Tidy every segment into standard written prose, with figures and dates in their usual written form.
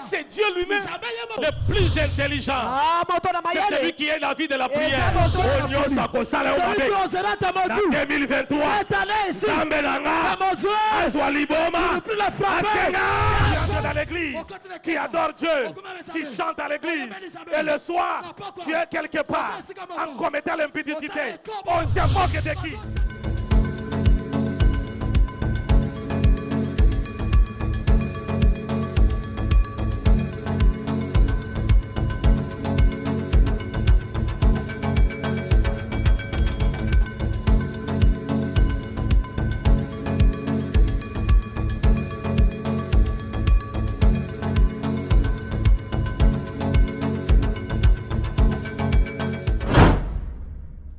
C'est Dieu lui-même, le plus intelligent. C'est celui qui est la vie de la prière. En 2023, dans l'église, qui adore Dieu, qui chante à l'église, et le soir, tu es quelque part en commettant l'impudicité. On se moque de qui?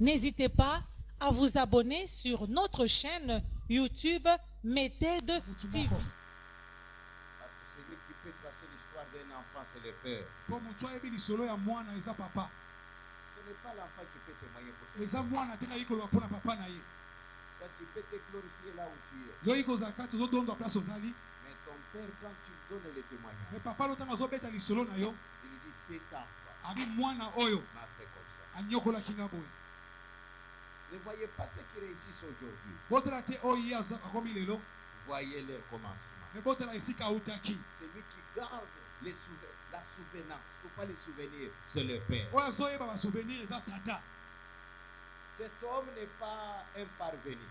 N'hésitez pas à vous abonner sur notre chaîne YouTube Méthode TV. Parce que celui qui peut tracer l'histoire d'un enfant, c'est le père. Ce n'est pas l'enfant qui peut témoigner pour toi. Toi, tu peux te glorifier là où tu es. Mais ton père, quand tu donnes le témoignage, il dit cet enfant m'a fait comme ça. Ne voyez pas ceux qui réussissent aujourd'hui. Voyez leur commencement. Celui qui garde la souvenance, il ne faut pas les souvenirs, c'est le père. Cet homme n'est pas un parvenu.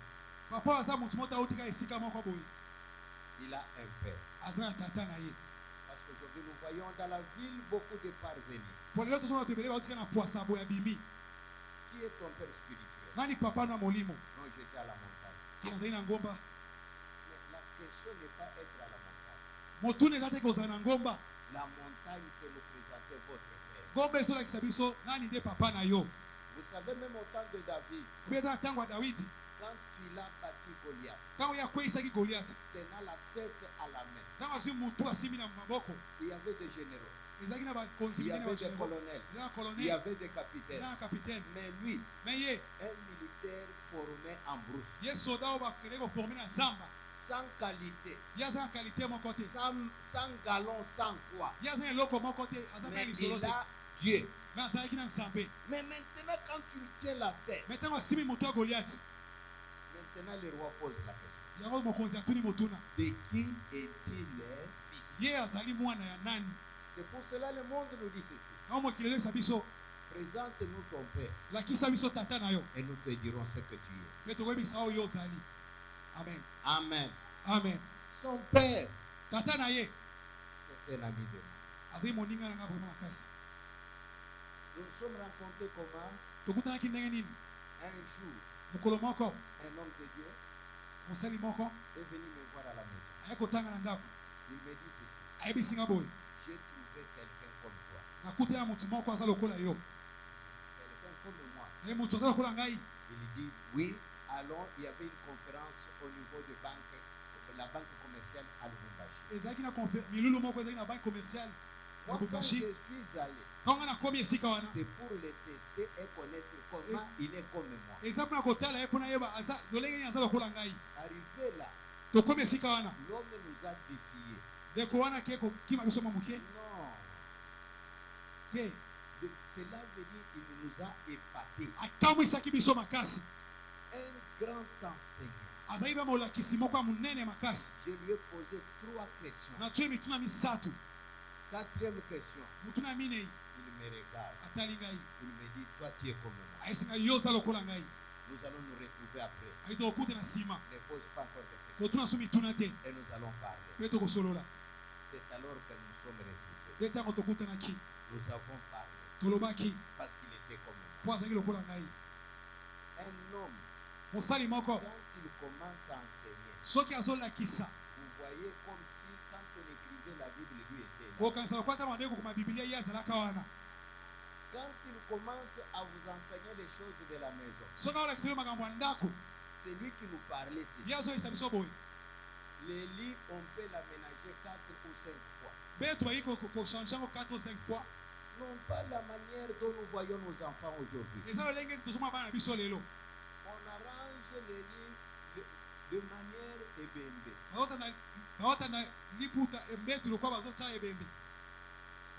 Il a un père. Parce qu'aujourd'hui nous voyons dans la ville beaucoup de parvenus. Qui est ton père spirituel? Non, j'étais à la montagne. Mais la question n'est pas être à la montagne. La montagne, c'est nous présenter votre père. Vous savez, même au temps de David, quand il a battu Goliath, tenant la tête à la main, il y avait des généraux. Il y avait des colonels, il y avait des capitaines. Mais lui, un militaire formé en brousse, sans qualité, sans galon, sans quoi. Mais il a Dieu. Mais maintenant, quand tu tiens la tête, maintenant le roi pose la question. De qui est-il fils? C'est pour cela que le monde nous dit ceci. Présente-nous ton père. Et nous te dirons ce que tu es. Amen. Amen. Son père, c'est un ami de moi. Nous nous sommes rencontrés comment? Un jour, un homme de Dieu est venu me voir à la maison. Il me dit ceci. J'ai trouvé quelqu'un comme toi. Quelqu'un comme moi. Il dit oui, allons. Il y avait une conférence au niveau de la banque commerciale à Lubumbashi. Quand je suis allé, c'est pour le tester et connaître comment il est comme moi. Arrivé là, l'homme nous a défiés. Non. Cela veut dire qu'il nous a épatés. Un grand enseignant. Je lui ai posé 3 questions. Quatrième question. Il me regarde. Il me dit, toi tu es comme moi. Nous allons nous retrouver après. Ne pose pas encore de questions. Et nous allons parler. C'est alors que nous sommes retrouvés. Nous avons parlé. Parce qu'il était comme moi. Un homme, quand il commence à enseigner, vous voyez comme si quand on écrivait la Bible, lui était là. Quand il commence à vous enseigner les choses de la maison, c'est lui qui nous parlait. Les lits, on peut l'aménager 4 ou 5 fois. Non pas la manière dont nous voyons nos enfants aujourd'hui. On arrange les lits de manière ébémbée. baotanda liputa embetu lokwa bazotya ebembe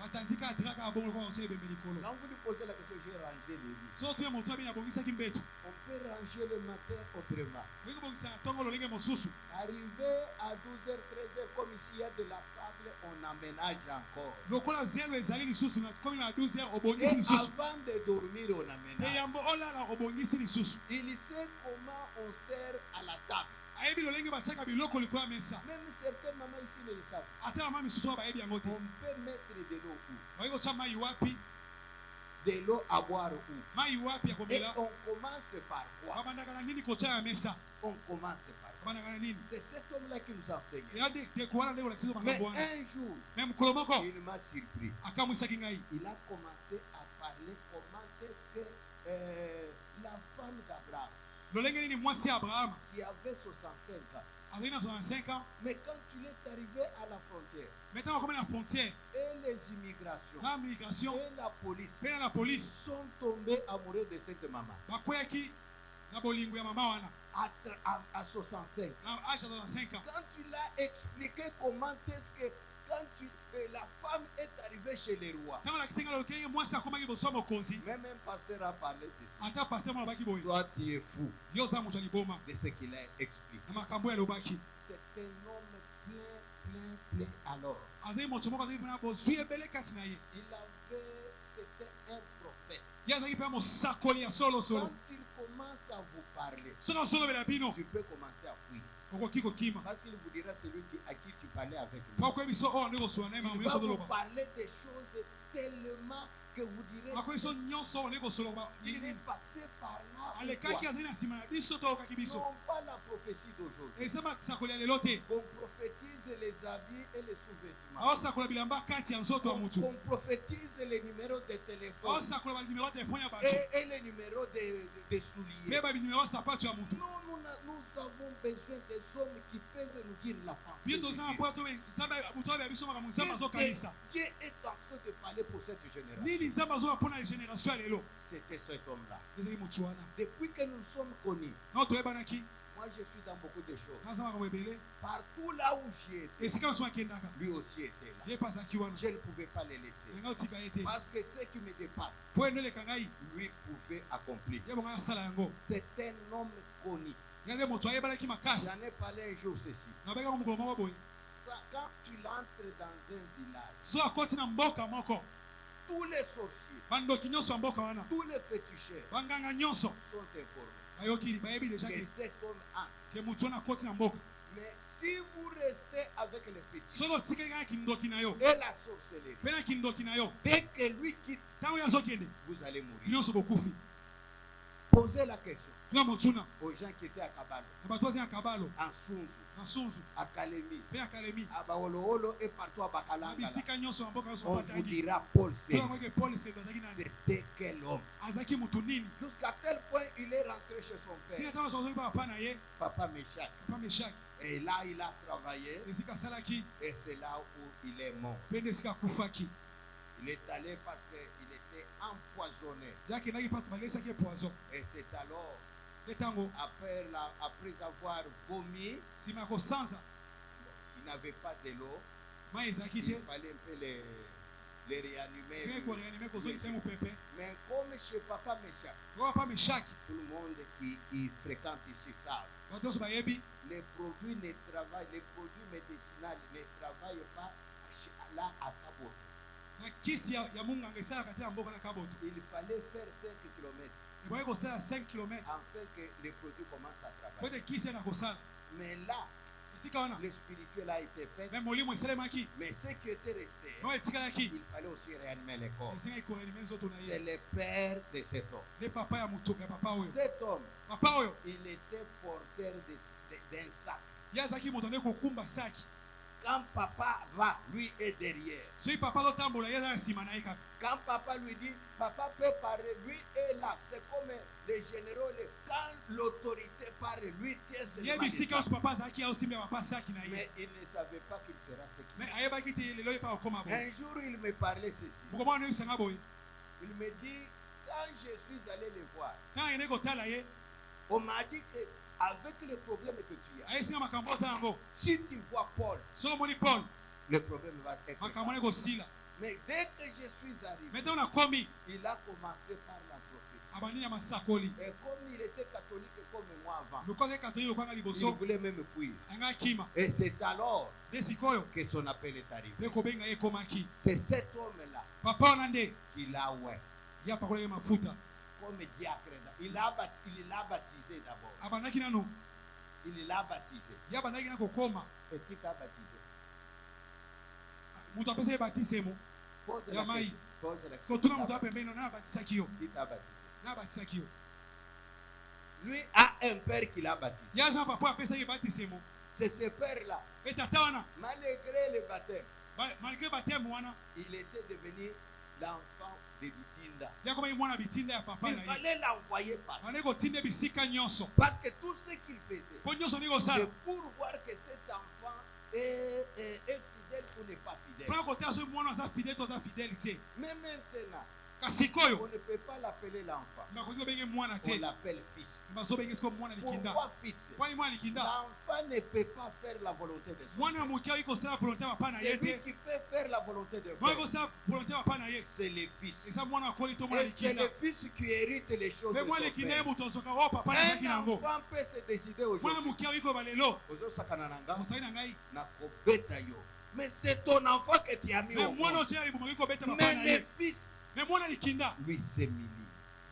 batandika adraka abongo lokwa bazotya ebembe likolo. Quand vous lui posez la question, j'ai rangé les lits. Soki ye moto abini abongisaki mbetu On peut ranger le matin autrement. okoki kobongisa ntongo lolenge mosusu. Arrivé à 12h, 13h, comme ici il y a de la sable, on aménage encore. lokola zelo ezali lisusu na komi na 12h Et obongisi lisusu avant de dormir, on te aménage. yambo olala obongisi lisusu. Il sait comment on sert à la table. ayebi lolenge batiaka biloko likolo ya mesa Même certaines mamans ici ne le savent. ata mama misusu oyo bayebi yango te. On peut mettre de l'eau où? bakoki kotya mai wapi De l'eau à boire où? mai wapi ya Et komela on commence par quoi? babandaka na nini kotya ya mesa On commence par quoi? babandaka na nini C'est cet homme-là qui nous enseigne. eya deko wana ndenge olakisi biso Mais makambo wana. un jour, me mokolo moko il m'a surpris. akamwisaki ngai Il a commencé à parler comment est-ce que la femme d'Abraham, lolenge nini mwasi ya abrahama qui avait 65 ans, azali na 65 ans mais quand il est arrivé à la frontière, maintenant bakomi na frontière et les immigrations, na migration et la police mpe na la police sont tombés amoureux de cette maman. bakweyaki na bolingo ya mama wana À 65. na age ya 65 ans. Quand tu l'as expliqué comment est-ce que la femme est arrivée chez les rois, ntango olakisi ngai lokenge mwasi akomaki liboso ya mokonzi même un pasteur a parlé ceci. ata paster mwana alobaki boye Toi, tu es fou yo oza moto ya liboma de ce qu'il a expliqué. na makambo oyo alobaki. C'est un homme plein alors. azali moto moko azali mpena bozwi ebele kati na ye C'était un prophète. ye azalaki mpe mosakoli ya solosolo. Quand il commence à vous parler, soki azolobela bino tu peux commencer à fuir. okoki kokima Parce qu'il vous dira celui à qui tu parlais avec lui. po akoyebi so oyo ande kosola na ye makambo Il va nyonso vous toloba parler des choses tellement que vous direz akoyebi so nyonso oyo ande kosoloba il ndenge est nini passé par là. alekaki Pourquoi? azali na nsima na biso to oyokaki biso Non pas la prophétie d'aujourd'hui. eza masakoli ya lelo te On prophétise les habits et les sous-vêtements. aosakola bilamba kati ya nzoto ya motu On prophétise les numéros de téléphone aosakola banimero ya telefone ya bato et les numéros de souliers. mpe babinimero ya sapato ya motu Non, nous avons besoin des hommes qui peuvent nous dire la pensée. bino de toza na Dieu. mpo moto oyo ya biso makambo nzambe azokanisa Dieu est en train de parler pour cette génération. nini nzambe azoya mpona génération ya lelo C'était cet homme-là. ezali motu wana Depuis que nous sommes connus, nao toyebanaki moi je suis dans beaucoup de choses. naza makambo ebele Partout là où j'y étais, esika nyonso akendaka lui aussi était là. ye mpe azalaki wana Je ne pouvais pas les laisser. elinga otika ye te Parce que ce qui me dépasse, mpo eno eleka ngai lui pouvait accomplir. ye bongo asala yango C'est un homme connu. ye aza moto ayebanaki makasi J'en ai parlé un jour ceci. nabeki yango mokolo moko boye Ça, quand tu entres dans un village, so akoti na mboka moko tous les sorciers, bandoki nyonso ya mboka wana tous les féticheurs banganga nyonso sont informés bayokili bayebi deja que ke cet homme a. ke motu wana akoti na mboka Mais si vous restez avec les fétiches soki otikeli kaka kindoki na yo et la sorcellerie, mpe na kindoki na yo dès que lui quitte, ntango ye azokende vous allez mourir. nyonso bokufi Posez la question kuna motuna aux gens qui étaient à Kabalo, na bato aza ya kabalo en Sunzu, na sunzu à Kalemi, mpe ya kalemi à Baololo et partout à na Bakalanga. bisika nyonso ya mboka nyonso On vous bapatangi dira Paul c'est. toyamoke paul sendo azalaki nani C'était quel homme? azalaki motu nini Jusqu'à tel point il est rentré chez son tina père, ntango nyonso azoki papa na ye Papa Meshach. papa meshaki Et là, il a travaillé esika asalaki et c'est là où il est mort. mpe nde esika akufaki Il est allé parce qu'il était empoisonné. ye akendaki mpasi balesaki ye poison Et c'est alors, nde ntango après avoir vomi, nsima ya kosanza il n'avait pas de l'eau. mai ezalaki Il te fallait un peu les réanimer. esika ekoreanime kozongisa ye mopepe Mais comme chez Papa Meshach, yo papa meshaki tout le monde qui fréquente ici savent, bato nyonso bayebi les produits médicinaux ne travaillent pas là à Kaboto. na kisi ya munganga esalaka te ya mboka na kaboto Il fallait faire 5 km eboki kosala 5 km afin que les produits commencent à po travailler. ete kisi ye na kosala Mais là, esika wana le spirituel a été fait. me molimo esalemaki Mais ce qui était resté, no etikalaki il fallait aussi réanimer les corps. esenga ekoreanime nzoto na C'est ye le père de cet homme. nde papa ya moto ya papa oyo Cet homme, papa oyo il était porteur d'un sac. ye azalaki moto ande kokumba saki Quand papa va, lui est derrière. soki papa azotambola ye aza na nsima na ye kaka Quand papa lui dit, papa peut parler, lui est là. C'est comme les généraux. Quand l'autorité parle, lui tient ses ye bisika nyonso papa azalaki aosimba papa saki na ye Mais il ne savait pas qu'il sera ce qu'il me est. ayebaki te lelo ye mpa kokóma boye Un jour, il me parlait ceci. mokomoko anoyebisanga boye Il me dit, quand je suis allé le voir, ntango akende kotala ye on m'a dit que avec le problème que tu as, ayesinga makambo oza yango si tu vois Paul, soki omoni Paul le problème va être. makambo wana ekosila. Mais dès que je suis arrivé, Maintenant nakomi il a commencé par la prophétie. abandi na masakoli Et comme il était catholique comme moi avant, lokola katoli lokwanga il liboso voulait même fuir. anga akima Et c'est alors nde sikoyo que son appel est arrivé. mpe kobenga ye ekomaki C'est cet homme-là papa wana nde qui l'a ouais, ye apakolaki mafuta comme diacre. Il l'a baptisé d'abord. abandaki nanu Il l'a baptisé. ye abandaki na kokoma Et qui t'a baptisé? moto apesa ye batisemo Pose ya la mai question. Pose la question. sikotuna moto apembeni na abatisaki yo Qui t'a baptisé? na abatisaki yo Lui a un père qui l'a baptisé. ye aza papa apesaki ye batisemo C'est ce père-là. e tata wana Malgré le baptême, malgré bateme wana il était devenu l'enfant de Bitinda. ye akomaki mwana bitinda ya papa Il na ye fallait l'envoyer par. bande kotinda bisika nyonso Parce que tout ce qu'il faisait, mpo nyonso ndenge c'est kosala pour voir que cet enfant est fidèle ou n'est pas fidèle. mpona kotala soki mwana aza fidele to aza fidele te Mais maintenant, kasi on sikoyo ne peut pas l'appeler l'enfant. bakoki kobenge mwana On te l'appelle fils. bazobenge siko mwana likinda Pourquoi fils? kwani mwana likinda L'enfant ne peut pas faire la volonté de son mwana ya moke akoki kosala volonté ya papa na ye C'est lui te qui peut faire la volonté de moki Dieu. kosala volonté ya papa na ye C'est le fils. eza mwana akoli to mwana Et c'est likinda le fils qui hérite les choses de mpe mwana son likinda ye père. moto azoka oyo papa nazalaki Un nango enfant peut se décider mwana aujourd'hui. moke akoki koyeba lelo Ozosakana na nga, mosali na ngai nakobeta yo. Mais c'est ton enfant que tu as mis me au mwana monde. oyo tia liboma akoki kobeta papa Mais na le ye fils, me mwana likinda lui, s'humilie.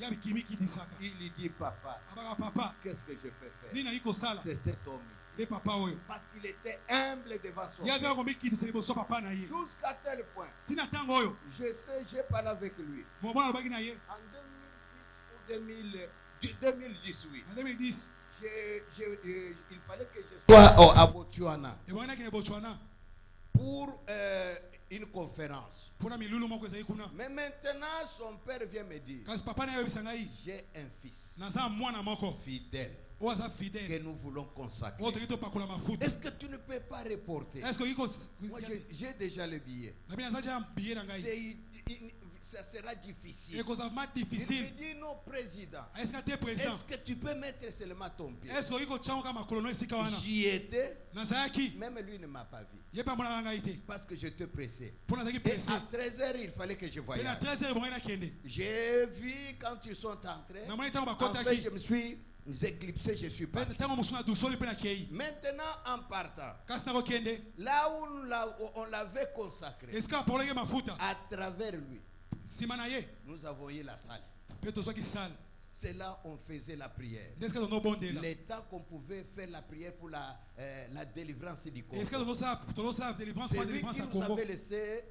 ya bikimikitisaka Il lui dit, papa, abaka papa qu'est-ce que je peux faire? nini nakoki kosala C'est cet homme ici. nde papa oyo Parce qu'il était humble devant son ye azalaka père. komikitisa liboso papa na ye Jusqu'à tel point, ntina ntango oyo je sais, j'ai parlé avec lui. mobwana alobaki na ye En 2010 ou 2018, na 2010 il fallait que je sois à Botswana ebwanaki na botswana pour une conférence. mpona milulu moko ezali kuna Mais maintenant, son père vient me dire, kasi papa na ye oyebisa ngai j'ai un fils naza mwana moko fidèle oyo aza que fidele nous voulons consacrer. oyo toki topakola mafuta Est-ce que tu ne peux pas reporter? est ce que oki Moi, j'ai déjà le billet. nabi naza tia biye na ngai Ça sera difficile. ekozala ma Il me difficile dit, non, président. eske te président Est-ce que tu peux mettre seulement ton pied? est ce que oki kotyangoka makolo no esika wana J'y étais. nazalaki Même lui ne m'a pas vu. ye mpe amonaka ngai te Parce que j'étais pressé. mpo nazalaki Et presse à 13h, il fallait que je mpe na voyage. 13 heures ebongai nakende J'ai vu quand ils sont entrés. namoni ntango En fait, bakotaki je me suis éclipsé, je suis mpe parti. ntango mosusu na dusoli mpe nakei Maintenant, en partant, kasi nakokende là où on l'avait consacré, esika bapakolaki mafuta à travers lui, nsima na ye nous avons eu la salle. mpe tozwaki sale C'est là où on faisait la prière. nde esika tozobondela Le temps qu'on pouvait faire la prière pour la délivrance du Congo. esika tozosala délivrance C'est mpa lui délivrance qui ya nous congo avait laissé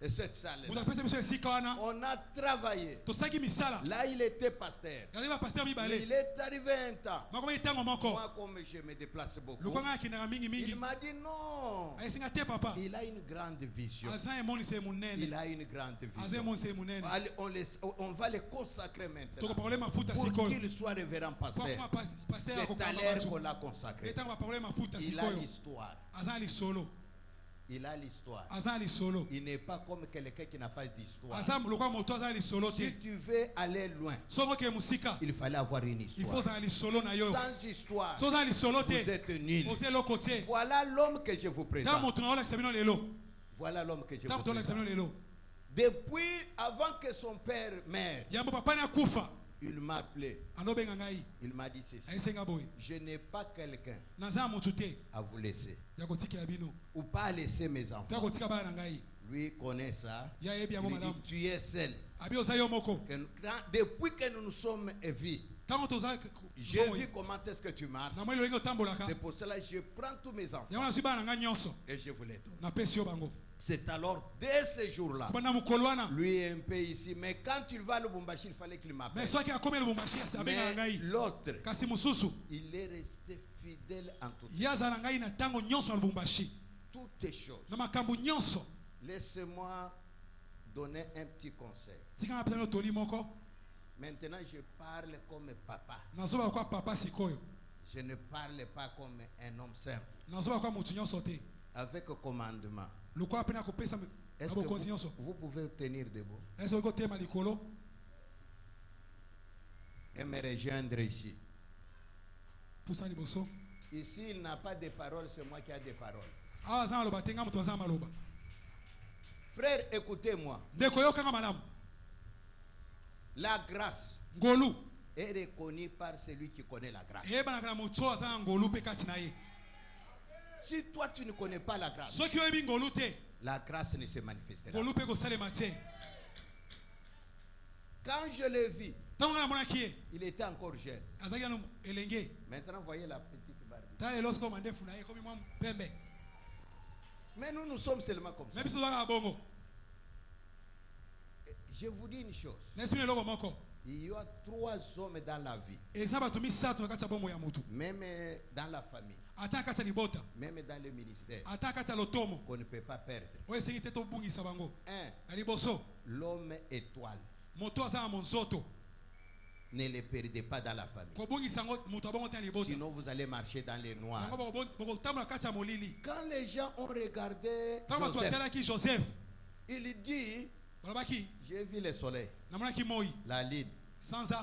cette salle. moto apesa biso esika wana On a travaillé. tosalaki misala Là, il était pasteur. yazali bapaster Mais mibale il est arrivé un temps. makomaki ntango moko Moi, comme je me déplace beaucoup, lokwanga akendaka mingimingi il m'a dit non. ayesinga te papa Il a une grande vision. aza emonisa ye Il monene a une grande aza vision. emonisa ye monene Allez, on va le consacrer maintenant. tokopakole mafuta Pour sikoyo qu'il soit révérend po pasteur. akoma paster C'est à akokamba l'air bato qu'on l'a consacré. etango bapakole mafuta Il a sikoyo l'histoire. aza na lisolo Il a l'histoire. aza na lisolo Il n'est pas comme quelqu'un qui n'a pas d'histoire. aza lokwa moto aza na lisolo te Si tu veux aller loin, soki okee mosika il fallait avoir une il faut histoire. ozala na lisolo na yo Sans histoire, so oza na lisolo vous te êtes nul. oza eloko te Voilà l'homme que je vous ntango présente. moto na olakisa bino lelo Voilà l'homme que je ntango vous moto olakisa bino présente. lelo Depuis, avant que son père meure, yambo papa ni akufa il m'a appelé. anobenga ngai Il m'a dit ceci. ayesenga boye Je n'ai pas quelqu'un naza motu te à vous laisser. ya kotikela bino Ou pas laisser mes to ya enfants. kotika bana na ngai Lui connaît ça. ya yebi Il yango dit, malamu tu es seul. abi oza yo moko Depuis que nous nous sommes vus, ntango toza j'ai vu comment est-ce que tu marches. namoni lolenge otambolaka C'est pour cela que je prends tous mes enfants yango nazwi bana na ngai nyonso et je vous les donne. napesi yo bango C'est alors, dès ce jour-là, kobanda mokolo wana lui est un peu ici. Mais quand il va à Lubumbashi, il fallait qu'il m'appelle. me soki akomi lubumbashi abengaka Mais ngai l'autre, kasi mosusu il est resté fidèle en tout ye aza na ngai na ntango nyonso na lubumbashi toutes les choses. na makambo nyonso Laissez-moi donner un petit conseil. tika napesa bino toli moko Maintenant, je parle comme papa. nazoba kwa papa sikoyo Je ne parle pas comme un homme simple. nazoba kwa motu nyonso te Avec commandement. lokola mpe na kopesa na Est-ce que bokonzi nyonso vous pouvez tenir debout ese oki kotema likolo et me rejoindre ici? Ici, il n'a pas de paroles, c'est moi qui ai des paroles. Frère, écoutez-moi. La grâce est reconnue par celui qui connaît la grâce. Si toi tu ne connais pas la grâce ne se manifestera. Quand je l'ai vu, il était encore jeune. Maintenant, voyez la petite barbe. Mais nous sommes seulement comme ça. Je vous dis une chose. Il y a 3 hommes dans la vie. Même dans la famille. Même dans le ministère. Qu'on ne peut pas perdre. 1. L'homme étoile. Ne les perdez pas dans la famille. Sinon vous allez marcher dans les noirs. Quand les gens ont regardé Joseph, il dit, j'ai vu le soleil, la lune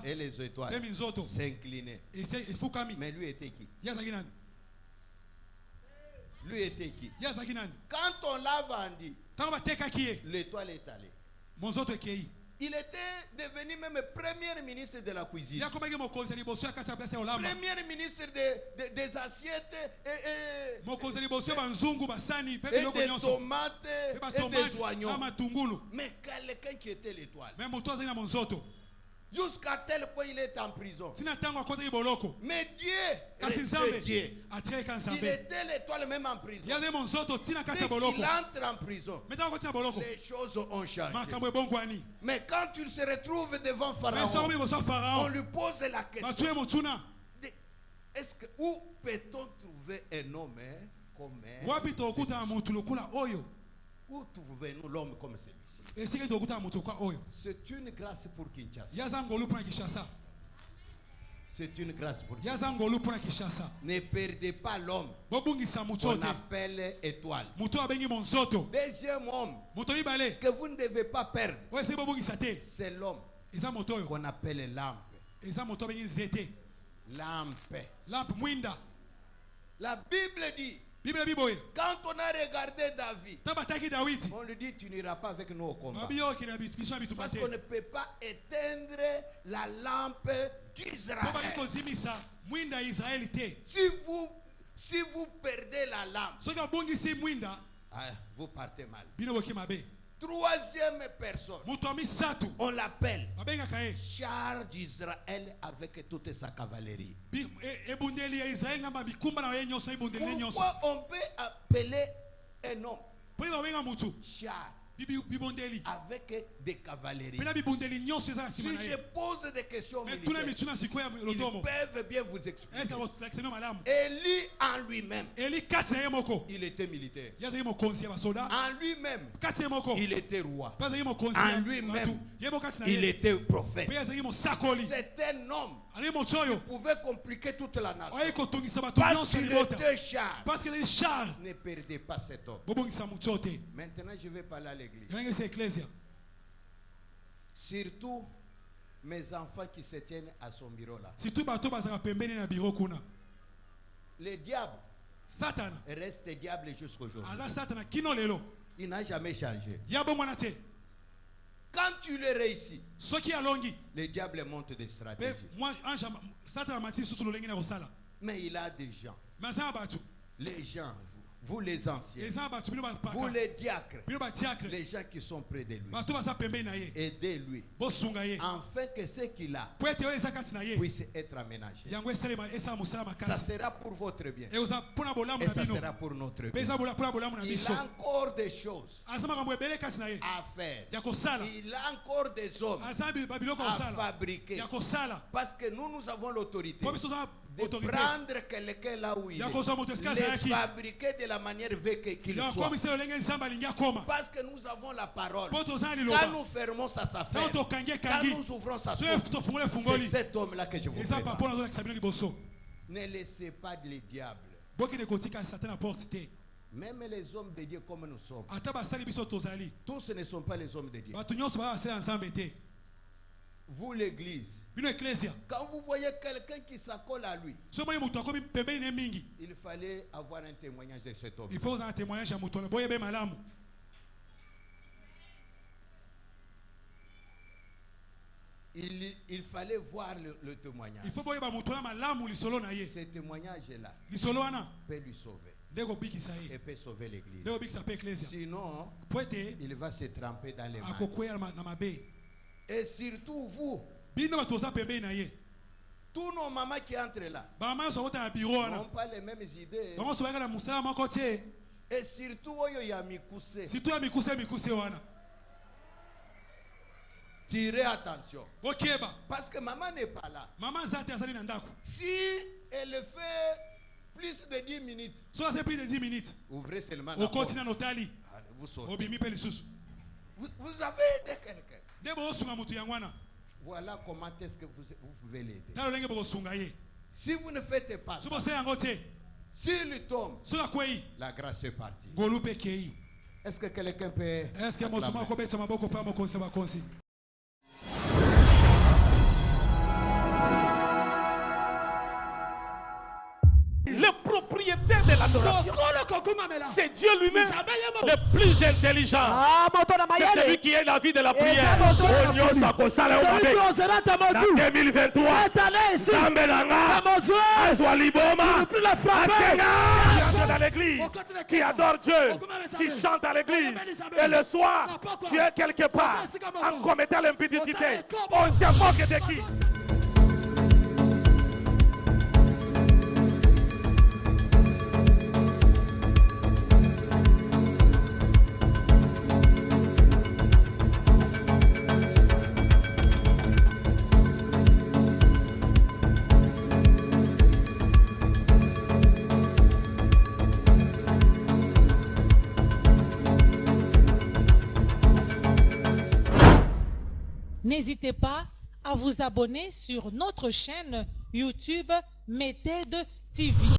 et les étoiles s'incliner. Mais lui était qui? Lui était qui? Quand on l'a vendu, l'étoile est allée. Il était devenu même premier ministre de la cuisine. Premier ministre des assiettes et des tomates et des oignons. Mais quelqu'un qui était l'étoile. Jusqu'à tel point il est en prison. Mais Dieu restait Dieu. Il était l'étoile même en prison. Dès qu'il entre en prison, les choses ont changé. Mais quand il se retrouve devant Pharaon, on lui pose la question. Où peut-on trouver un homme comme où trouvez-nous l'homme comme celui-ci? C'est une grâce pour Kinshasa. C'est une grâce pour Kinshasa. Ne perdez pas l'homme qu'on appelle étoile. Deuxième homme que vous ne devez pas perdre, c'est l'homme qu'on appelle lampe. La Bible dit, quand on a regardé David, on lui dit tu n'iras pas avec nous au combat. Parce qu'on ne peut pas éteindre la lampe d'Israël. Si vous perdez la lampe, vous partez mal. Troisième personne, on l'appelle char d'Israël avec toute sa cavalerie. Pourquoi on peut appeler un homme char avec des cavaleries? Si je pose des questions militaires, ils peuvent bien vous expliquer. Élie en lui-même, il était militaire. En lui-même, il était roi. En lui-même, il était prophète. C'est un homme qui pouvait compliquer toute la nation. Parce qu'il était char. Ne perdez pas cet homme. Maintenant, je vais parler à l'église. Surtout mes enfants qui se tiennent à son bureau là. Le diable reste diable jusqu'à aujourd'hui. Il n'a jamais changé. Quand tu le réussis, le diable monte des stratégies. Mais il a des gens. Les gens, vous les anciens, vous les diacres, les gens qui sont près de lui, aidez-lui, afin que ce qu'il a puisse être aménagé. Ça sera pour votre bien et ça sera pour notre bien. Il a encore des choses à faire. Il a encore des hommes à fabriquer. Parce que nous avons l'autorité de prendre quelqu'un là où il est, les fabriquer de la manière qu'il soit. Parce que nous avons la parole. Quand nous fermons ça s'affaire. Quand nous ouvrons ça s'ouvre. C'est cet homme-là que je vous prépare. Ne laissez pas les diables. Même les hommes de Dieu comme nous sommes. Tous ne sont pas les hommes de Dieu. Vous l'église, Quand vous voyez quelqu'un qui s'accole à lui, il fallait avoir un témoignage de cet homme. Il faut un témoignage à Mouton. Il fallait voir le témoignage. Il faut Ce témoignage-là peut lui sauver. Et peut sauver l'église. Sinon, il va se tremper dans les mains. Et surtout vous, tous nos mamans qui entrent là n'ont pas les mêmes idées. Et surtout, il y a Mikoussé. Tirez attention. Parce que maman n'est pas là. Si elle fait plus de 10 minutes, ouvrez seulement la porte. Vous sautez. Vous avez aidé quelqu'un. Voilà comment est-ce que vous pouvez l'aider. Si vous ne faites pas ça, s'il tombe, la grâce est partie. Est-ce que quelqu'un peut... Le propriétaire de l'adoration, c'est Dieu lui-même, le plus intelligent. C'est celui qui est la vie de la prière. En 2023, qui entre dans l'église, qui adore Dieu, qui chante à l'église, et le soir, tu es quelque part en commettant l'impudicité. On se moque de qui? N'hésitez pas à vous abonner sur notre chaîne YouTube Méthode TV.